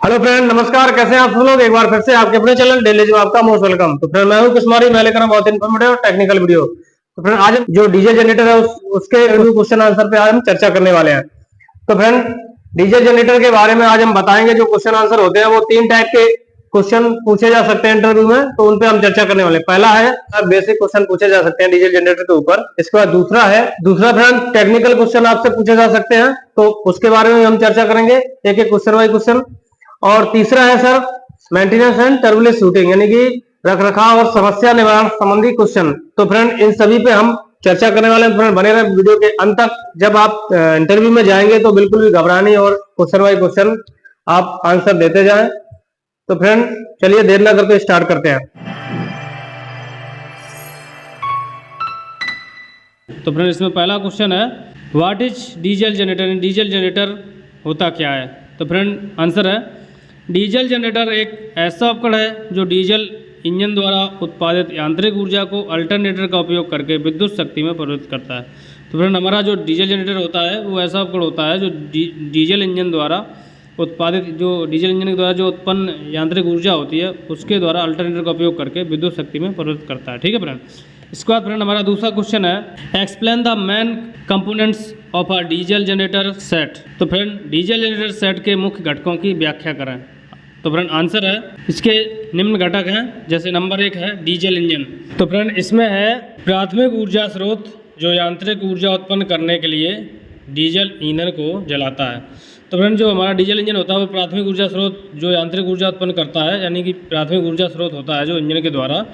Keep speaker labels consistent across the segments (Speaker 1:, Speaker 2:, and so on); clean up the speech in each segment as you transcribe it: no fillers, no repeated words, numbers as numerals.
Speaker 1: Hello friend, नमस्कार। कैसे हैं आप सब लोग? एक बार फिर से आपके अपने चैनल डेली जॉब आपका मोस्ट वेलकम। तो फ्रेंड, मैं हूं कुशमारी। मैं लेकर बहुत इन्फॉर्मेटिव और टेक्निकल वीडियो। तो फ्रेंड, आज हम जो डीजल जनरेटर है उसके क्वेश्चन आंसर पे आज हम चर्चा करने वाले हैं। तो फ्रेंड, डीजल जनरेटर के बारे में आज हम बताएंगे। जो क्वेश्चन आंसर होते हैं वो 3 टाइप के क्वेश्चन पूछे जा सकते हैं इंटरव्यू में, तो उन पे हम चर्चा करने वाले हैं। पहला है बेसिक क्वेश्चन पूछे जा सकते हैं डीजल जनरेटर के ऊपर। इसके बाद दूसरा फ्रेंड टेक्निकल क्वेश्चन आपसे पूछे जा सकते हैं, तो उसके बारे में हम चर्चा करेंगे एक एक क्वेश्चन बाय क्वेश्चन। और तीसरा है sir maintenance and turbulence shooting, यानी कि रखरखाव और समस्या निवारण संबंधी क्वेश्चन। तो फ्रेंड, इन सभी पे हम चर्चा करने वाले हैं। फ्रेंड, बने रहे वीडियो के अंत तक। जब आप इंटरव्यू में जाएंगे तो बिल्कुल भी घबरानी और क्वेश्चन बाय क्वेश्चन आप आंसर देते जाएं। तो फ्रेंड, चलिए देर ना करके स्टार्ट करते हैं।
Speaker 2: तो फ्रेंड, इसमें पहला क्वेश्चन है what is diesel generator. Diesel generator होता क्या है? तो फ्रेंड, आंसर है डीजल जनरेटर एक ऐसा उपकरण है जो डीजल इंजन द्वारा उत्पादित यांत्रिक ऊर्जा को अल्टरनेटर का उपयोग करके विद्युत शक्ति में परिवर्तित करता है। तो फ्रेंड, हमारा जो डीजल जनरेटर होता है वो ऐसा उपकरण होता है जो डीजल इंजन द्वारा उत्पादित डीजल इंजन के द्वारा जो उत्पन्न यांत्रिक ऊर्जा होती है उसके द्वारा अल्टरनेटर का उपयोग करके विद्युत शक्ति में परिवर्तित करता है। ठीक है फ्रेंड। इसके बाद फ्रेंड, हमारा दूसरा क्वेश्चन है explain the main components of a diesel generator set. तो फ्रेंड, डीजल जनरेटर सेट के मुख्य घटकों की व्याख्या करें। तो फ्रेंड, आंसर है इसके निम्न घटक हैं। जैसे नंबर 1 है डीजल इंजन। तो फ्रेंड, इसमें है प्राथमिक ऊर्जा स्रोत जो यांत्रिक ऊर्जा उत्पन्न करने के लिए डीजल ईंधन को जलाता है। तो फ्रेंड, जो हमारा डीजल इंजन होता है वो प्राथमिक ऊर्जा स्रोत जो यांत्रिक ऊर्जा उत्पन्न करता है, यानी कि प्राथमिक ऊर्जा स्रोत होता है जो इंजन के द्वारा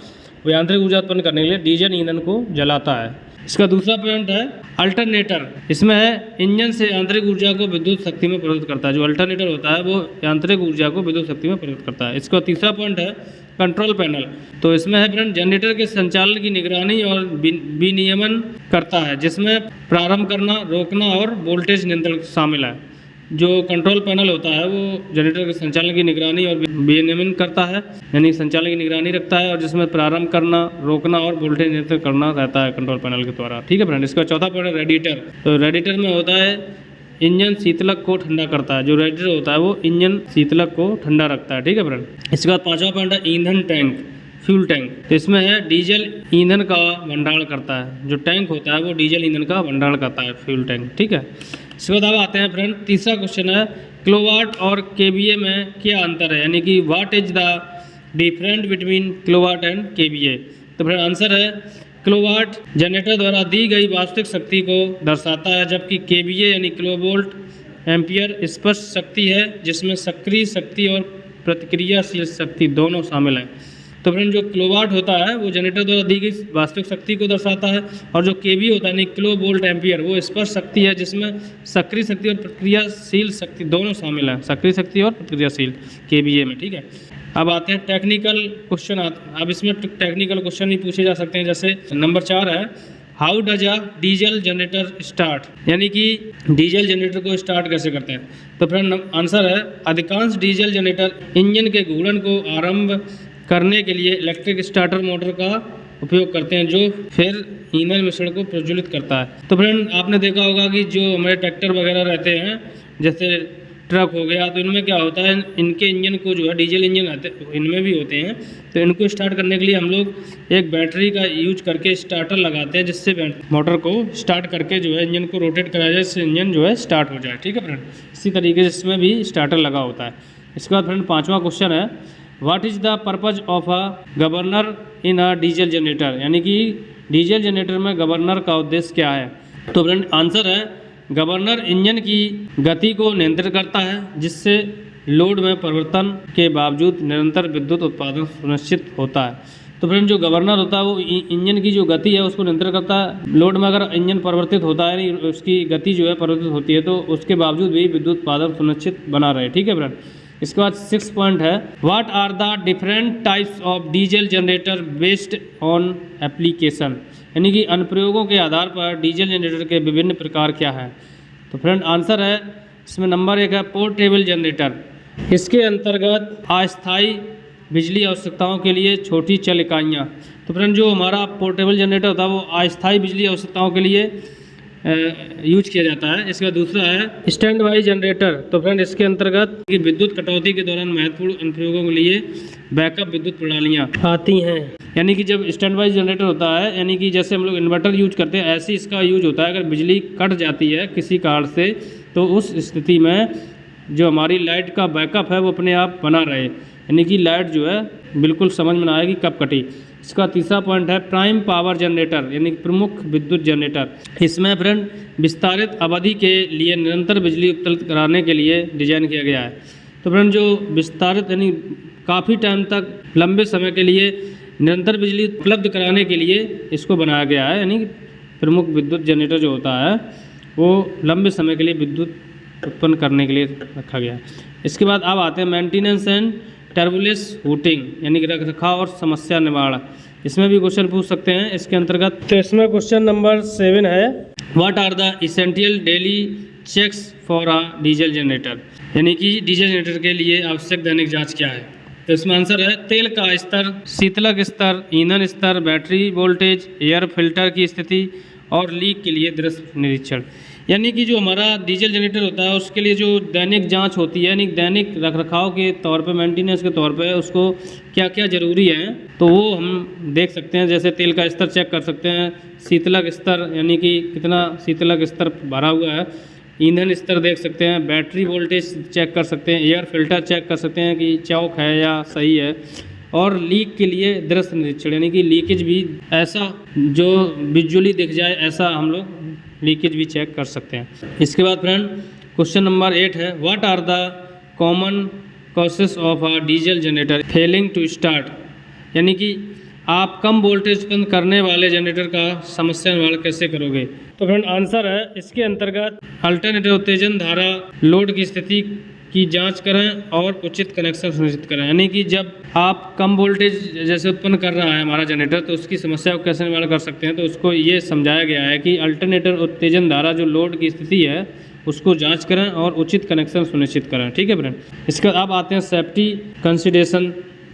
Speaker 2: वो यांत्रिक ऊर्जा उत्पन्न करने के लिए डीजल ईंधन को जलाता है। इसका दूसरा पॉइंट है अल्टरनेटर। इसमें है इंजन से यांत्रिक ऊर्जा को विद्युत शक्ति में परिवर्तित करता है। जो अल्टरनेटर होता है वो यांत्रिक ऊर्जा को विद्युत शक्ति में परिवर्तित करता है। इसका तीसरा पॉइंट है कंट्रोल पैनल। तो इसमें है फ्रेंड जनरेटर के संचालन की निगरानी और विनियमन करता है, जिसमें प्रारंभ करना, रोकना और वोल्टेज नियंत्रण शामिल है। जो कंट्रोल पैनल होता है वो जनरेटर के संचालन की निगरानी और विनियमन करता है, यानी संचालन की निगरानी रखता है, और जिसमें प्रारंभ करना, रोकना और वोल्टेज नियंत्रण करना रहता है कंट्रोल पैनल के द्वारा। ठीक है फ्रेंड। इसका चौथा पॉइंट है रेडिएटर। तो रेडिएटर में होता है इंजन शीतलक को ठंडा करता है। जो रेडिएटर होता है वो इंजन शीतलक को ठंडा रखता है। ठीक है फ्रेंड। इसके बाद पांचवा पॉइंट है ईंधन टैंक, फ्यूल टैंक। तो इसमें है डीजल ईंधन का भंडारण करता है। जो टैंक होता है वो डीजल ईंधन का भंडारण करता है, फ्यूल टैंक। ठीक है। इसके बाद अब आते हैं फ्रेंड, तीसरा क्वेश्चन है किलोवाट और केवीए में क्या अंतर है, यानी कि what is the different between kilowatt and KVA. तो फ्रेंड, आंसर है किलोवाट जनरेटर द्वारा दी गई वास्तविक शक्ति को दर्शाता है, जबकि केवीए यानी किलोवोल्ट एम्पियर स्पष्ट शक्ति है, जिसमें सक्रिय शक्ति और प्रतिक्रियाशील शक्ति दोनों शामिल हैं। तो फ्रेंड, जो किलोवाट होता है वो जनरेटर द्वारा दी गई वास्तविक शक्ति को दर्शाता है, और जो केवी होता है यानी किलो वोल्ट एम्पियर वो स्पष्ट शक्ति है, जिसमें सक्रिय शक्ति और प्रतिक्रियाशील शक्ति दोनों शामिल हैं। सक्रिय शक्ति और प्रतिक्रियाशील केवीए में। ठीक है। अब आते हैं टेक्निकल क्वेश्चन। अब इसमें टेक्निकल क्वेश्चन भी पूछे जा सकते हैं। जैसे नंबर 4 है how does a diesel generator start, यानी कि डीजल जनरेटर को स्टार्ट कैसे करते हैं। तो फ्रेंड, आंसर है अधिकांश डीजल जनरेटर इंजन के घूर्णन को आरंभ करने के लिए इलेक्ट्रिक स्टार्टर मोटर का उपयोग करते हैं, जो फिर ईंधन मिश्रण को प्रज्वलित करता है। तो फ्रेंड, आपने देखा होगा कि जो हमारे ट्रैक्टर वगैरह रहते हैं, जैसे ट्रक हो गया, तो इनमें क्या होता है, इनके इंजन को जो है डीजल इंजन आते इनमें भी होते हैं, तो इनको स्टार्ट करने के लिए हम लोग एक बैटरी का यूज करके स्टार्टर लगाते हैं, जिससे मोटर को स्टार्ट करके जो है इंजन को रोटेट कराया जाए, जिससे इंजन जो है स्टार्ट हो जाए। ठीक है फ्रेंड। इसी तरीके से इसमें भी स्टार्टर लगा होता है। इसके बाद फ्रेंड, पाँचवा क्वेश्चन है what is the purpose of a governor in a diesel generator, यानी कि डीजल जनरेटर में गवर्नर का उद्देश्य क्या है। तो फ्रेंड, आंसर है गवर्नर इंजन की गति को नियंत्रित करता है, जिससे लोड में परिवर्तन के बावजूद निरंतर विद्युत उत्पादन सुनिश्चित होता है। तो फ्रेंड, जो गवर्नर होता है वो इंजन की जो गति है उसको नियंत्रित करता है। लोड में अगर इंजन परिवर्तित होता है, यानी उसकी गति जो है परिवर्तित होती है, तो उसके बावजूद भी विद्युत उत्पादन सुनिश्चित बना रहे। ठीक है फ्रेंड। इसके बाद 6 पॉइंट है what are the different types of diesel generator based on application, यानी कि अनुप्रयोगों के आधार पर डीजल जनरेटर के विभिन्न प्रकार क्या हैं। तो फ्रेंड, आंसर है इसमें नंबर 1 है पोर्टेबल जनरेटर। इसके अंतर्गत अस्थायी बिजली आवश्यकताओं के लिए छोटी चल इकाइयाँ। तो फ्रेंड, जो हमारा पोर्टेबल जनरेटर होता है वो अस्थायी बिजली आवश्यकताओं के लिए यूज किया जाता है। इसका दूसरा है स्टैंड बाई जनरेटर। तो फ्रेंड इसके अंतर्गत कि विद्युत कटौती के दौरान महत्वपूर्ण अनुप्रयोगों के लिए बैकअप विद्युत प्रणालियाँ आती हैं। यानी कि जब स्टैंड बाई जनरेटर होता है, यानी कि जैसे हम लोग इन्वर्टर यूज करते हैं, ऐसे इसका यूज होता है। अगर बिजली कट जाती है किसी कारण से तो उस स्थिति में जो हमारी लाइट का बैकअप है वो अपने आप बना रहे, यानी कि लाइट जो है बिल्कुल समझ में ना आए कि कब कटी। इसका तीसरा पॉइंट है प्राइम पावर जनरेटर, यानी प्रमुख विद्युत जनरेटर। इसमें फ्रेंड विस्तारित अवधि के लिए निरंतर बिजली उपलब्ध कराने के लिए डिजाइन किया गया है। तो फ्रेंड जो विस्तारित यानी काफ़ी टाइम तक लंबे समय के लिए निरंतर बिजली उपलब्ध कराने के लिए इसको बनाया गया है। यानी प्रमुख विद्युत जनरेटर जो होता है वो लंबे समय के लिए विद्युत उत्पन्न करने के लिए रखा गया है। इसके बाद अब आते हैं मेंटेनेंस एंड टर्बुलेंस हुटिंग, यानी कि रखरखाव और समस्या निवारण। इसमें भी क्वेश्चन पूछ सकते हैं इसके अंतर्गत। तो इसमें क्वेश्चन नंबर 7 है what are the essential daily checks for a diesel generator, यानी कि डीजल जनरेटर के लिए आवश्यक दैनिक जांच क्या है। तो इसमें आंसर है तेल का स्तर, शीतलक स्तर, ईंधन स्तर, बैटरी वोल्टेज, एयर फिल्टर की स्थिति और लीक के लिए दृश्य निरीक्षण। यानी कि जो हमारा डीजल जनरेटर होता है उसके लिए जो दैनिक जांच होती है, यानी दैनिक रखरखाव के तौर पे, मेंटेनेंस के तौर पे उसको क्या क्या ज़रूरी है तो वो हम देख सकते हैं। जैसे तेल का स्तर चेक कर सकते हैं, शीतलक स्तर यानी कि कितना शीतलक स्तर भरा हुआ है, ईंधन स्तर देख सकते हैं, बैटरी वोल्टेज चेक कर सकते हैं, एयर फिल्टर चेक कर सकते हैं कि चौक है या सही है, और लीक के लिए दृश्य निरीक्षण, यानी कि लीकेज भी ऐसा जो विजुअली दिख जाए ऐसा हम लोग लीकेज भी चेक कर सकते हैं। इसके बाद फ्रेंड क्वेश्चन नंबर 8 है what are the common causes of a diesel generator failing to start, यानी कि आप कम वोल्टेज उत्पन्न करने वाले जनरेटर का समस्या निवारण कैसे करोगे। तो फ्रेंड आंसर है इसके अंतर्गत अल्टरनेटिव उत्तेजन धारा लोड की स्थिति की जांच करें और उचित कनेक्शन सुनिश्चित करें। यानी कि जब आप कम वोल्टेज जैसे उत्पन्न कर रहा है हमारा जनरेटर तो उसकी समस्या को कैसे निवारण कर सकते हैं, तो उसको ये समझाया गया है कि अल्टरनेटिव उत्तेजन धारा जो लोड की स्थिति है उसको जांच करें और उचित कनेक्शन सुनिश्चित करें। ठीक है फ्रेंड। इसके बाद अब आते हैं सेफ्टी कंसिडरेशन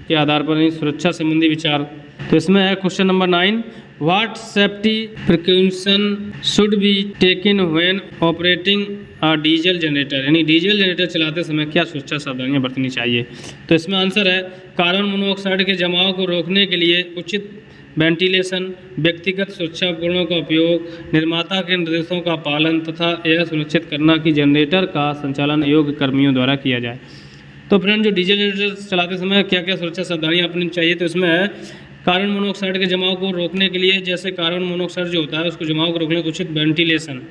Speaker 2: के आधार पर सुरक्षा संबंधी विचार। तो इसमें है question number 9 what safety precaution should be taken when operating a diesel generator, यानी डीजल जनरेटर चलाते समय क्या सुरक्षा सावधानियां बरतनी चाहिए। तो इसमें आंसर है कार्बन मोनोऑक्साइड के जमाव को रोकने के लिए उचित वेंटिलेशन, व्यक्तिगत सुरक्षा उपकरणों का उपयोग, निर्माता के निर्देशों का पालन तथा यह सुनिश्चित करना कि जनरेटर का संचालन योग्य कर्मियों द्वारा किया जाए। तो फ्रेंड जो डीजल जनरेटर चलाते समय क्या क्या सुरक्षा सावधानियां अपनी चाहिए, तो इसमें है कार्बन मोनोऑक्साइड के जमाव को रोकने के लिए, जैसे कार्बन मोनोऑक्साइड जो होता है उसको जमाव को रोकने के लिए उचित वेंटिलेशन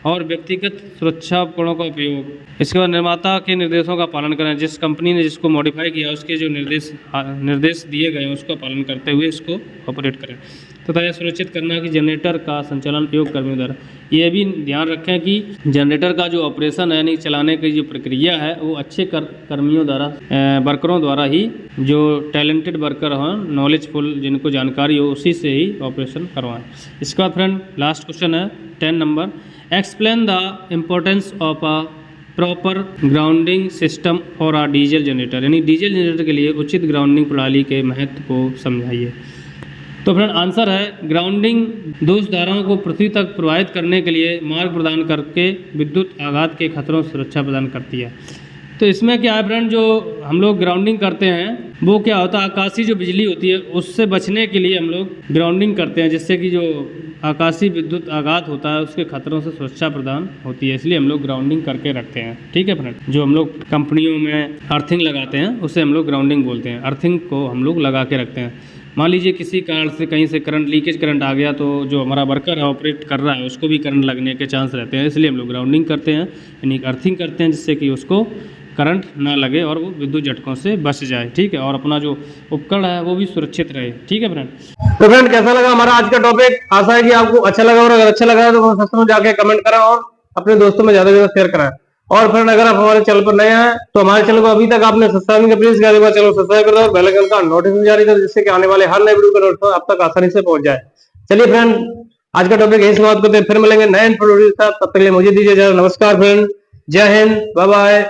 Speaker 2: और व्यक्तिगत सुरक्षा उपकरणों का उपयोग। इसके बाद निर्माता के निर्देशों का पालन करें, जिस कंपनी ने जिसको मॉडिफाई किया उसके जो निर्देश दिए गए हैं उसका पालन करते हुए इसको ऑपरेट करें तथा यह सुनिश्चित करना कि जनरेटर का संचालन योग्य कर्मियों द्वारा। ये भी ध्यान रखें कि जनरेटर का जो ऑपरेशन है यानी चलाने की जो प्रक्रिया है वो अच्छे कर्मियों द्वारा, वर्करों द्वारा ही, जो टैलेंटेड वर्कर हों, नॉलेजफुल, जिनको जानकारी हो, उसी से ही ऑपरेशन करवाएं। इसके बाद फ्रेंड लास्ट क्वेश्चन है 10 number explain the importance of a proper grounding system और अ डीजल जनरेटर, यानी डीजल जनरेटर के लिए उचित ग्राउंडिंग प्रणाली के महत्व को समझाइए। तो फ्रेंड आंसर है ग्राउंडिंग दोष धाराओं को पृथ्वी तक प्रवाहित करने के लिए मार्ग प्रदान करके विद्युत आघात के खतरों से सुरक्षा प्रदान करती है। तो इसमें क्या है फ्रेंड, जो हम लोग ग्राउंडिंग करते हैं वो क्या होता है, आकाशीय जो बिजली होती है उससे बचने के लिए हम लोग ग्राउंडिंग करते हैं, जिससे कि जो आकाशीय विद्युत आघात होता है उसके खतरों से सुरक्षा प्रदान होती है, इसलिए हम लोग ग्राउंडिंग करके रखते हैं। ठीक है फ्रेंड। जो हम लोग कंपनियों में अर्थिंग लगाते हैं उसे हम लोग ग्राउंडिंग बोलते हैं। अर्थिंग को हम लोग लगा के रखते हैं। मान लीजिए किसी कारण से कहीं से करंट लीकेज करंट आ गया तो जो हमारा वर्कर है ऑपरेट कर रहा है उसको भी करंट लगने के चांस रहते हैं, इसलिए हम लोग ग्राउंडिंग करते हैं, यानी अर्थिंग करते हैं, जिससे कि उसको करंट ना लगे और वो विद्युत झटकों से बच जाए। ठीक है। और अपना जो उपकरण है वो भी सुरक्षित रहे। ठीक है फ्रेंड।
Speaker 1: तो फ्रेंड कैसा लगा हमारा आज का टॉपिक, आशा है कि आपको अच्छा लगा, और अगर अच्छा लगा तो सब्सक्राइब में जाके कमेंट करें और अपने दोस्तों में ज्यादा से ज्यादा शेयर करें। और फ्रेंड अगर आप हमारे चैनल पर नए हैं तो हमारे चैनल को अभी तक आपने सब्सक्राइब नहीं किया, प्लीज चैनल सब्सक्राइब कर दो और बेल आइकन का नोटिफिकेशन जारी कर दो, जिससे कि आने वाले हर नए वीडियो का नोटिफिकेशन आप तक आसानी से पहुंच जाए। चलिए फ्रेंड आज का टॉपिक यही समाप्त करते हैं, फिर मिलेंगे नए इन्फॉर्मेटिव के साथ। तब तक के लिए मुझे दीजिए इजाजत। नमस्कार फ्रेंड, जय हिंद, बाय बाय।